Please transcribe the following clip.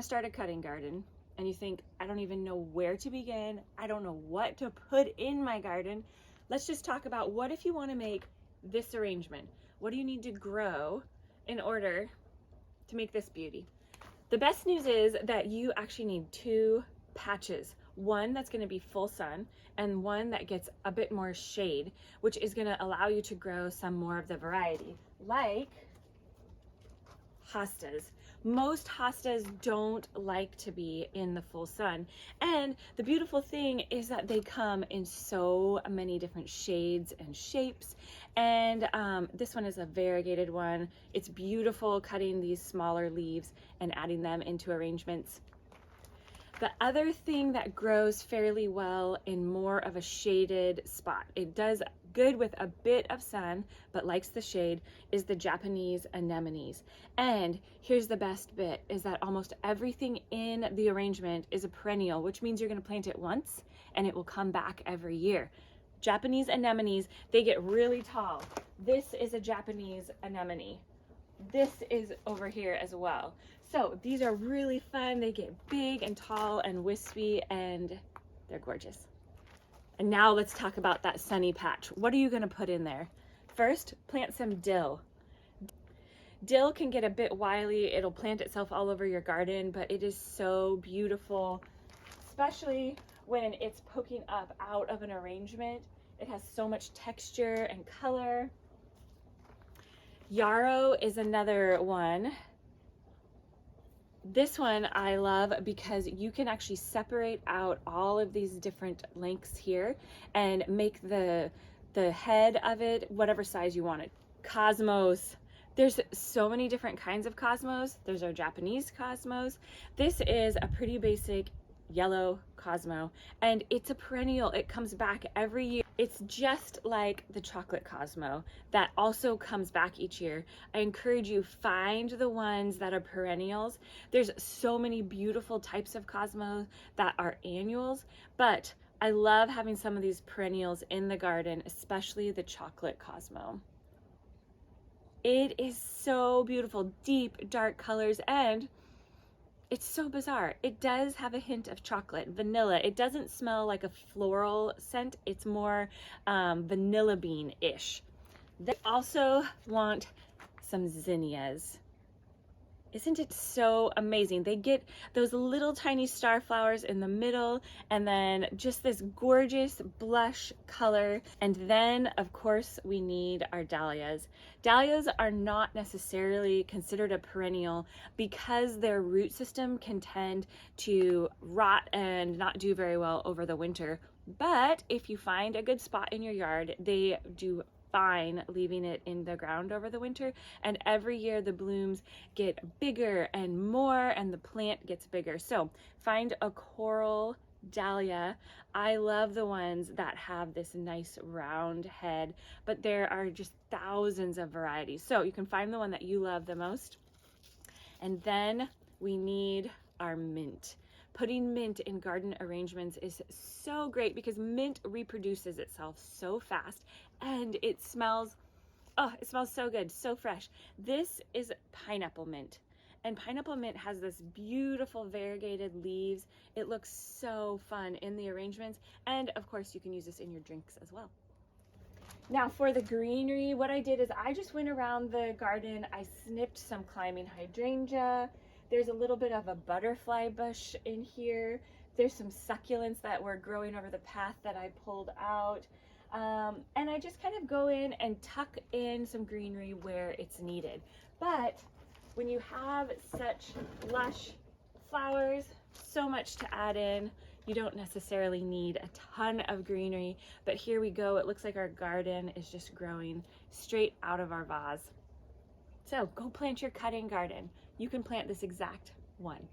to start a cutting garden and you think, I don't even know where to begin, I don't know what to put in my garden, let's just talk about what if you want to make this arrangement. What do you need to grow in order to make this beauty? The best news is that you actually need two patches. One that's going to be full sun and one that gets a bit more shade, which is going to allow you to grow some more of the variety, like hostas. Most hostas don't like to be in the full sun, and the beautiful thing is that they come in so many different shades and shapes, and this one is a variegated one. It's beautiful cutting these smaller leaves and adding them into arrangements. The other thing that grows fairly well in more of a shaded spot, it does good with a bit of sun but likes the shade, is the Japanese anemones. And here's the best bit, is that almost everything in the arrangement is a perennial, which means you're going to plant it once and it will come back every year. Japanese anemones, they get really tall. This is a Japanese anemone. This is over here as well. So these are really fun. They get big and tall and wispy and they're gorgeous. And now let's talk about that sunny patch. What are you going to put in there? First, plant some dill. Dill can get a bit wily. It'll plant itself all over your garden, but it is so beautiful, especially when it's poking up out of an arrangement. It has so much texture and color. Yarrow is another one. This one I love because you can actually separate out all of these different lengths here and make the head of it whatever size you want it. Cosmos. There's so many different kinds of cosmos. There's our Japanese cosmos. This is a pretty basic yellow cosmo, and it's a perennial. It comes back every year. It's just like the chocolate cosmo that also comes back each year. I encourage you, find the ones that are perennials. There's so many beautiful types of cosmos that are annuals, but I love having some of these perennials in the garden, especially the chocolate cosmo. It is so beautiful, deep, dark colors, and it's so bizarre. It does have a hint of chocolate, vanilla. It doesn't smell like a floral scent. It's more vanilla bean-ish. They also want some zinnias. Isn't it so amazing? They get those little tiny star flowers in the middle and then just this gorgeous blush color. And then of course we need our dahlias. Dahlias are not necessarily considered a perennial because their root system can tend to rot and not do very well over the winter. But if you find a good spot in your yard, they do fine leaving it in the ground over the winter, and every year the blooms get bigger and more and the plant gets bigger. So find a coral dahlia. I love the ones that have this nice round head, but there are just thousands of varieties, so you can find the one that you love the most. And then we need our mint. Putting mint in garden arrangements is so great because mint reproduces itself so fast and it smells, oh, it smells so good, so fresh. This is pineapple mint, and pineapple mint has this beautiful variegated leaves. It looks so fun in the arrangements, and of course you can use this in your drinks as well. Now for the greenery, what I did is I just went around the garden. I snipped some climbing hydrangea. There's a little bit of a butterfly bush in here. There's some succulents that were growing over the path that I pulled out. And I just kind of go in and tuck in some greenery where it's needed. But when you have such lush flowers, so much to add in, you don't necessarily need a ton of greenery. But here we go. It looks like our garden is just growing straight out of our vase. So go plant your cutting garden. You can plant this exact one.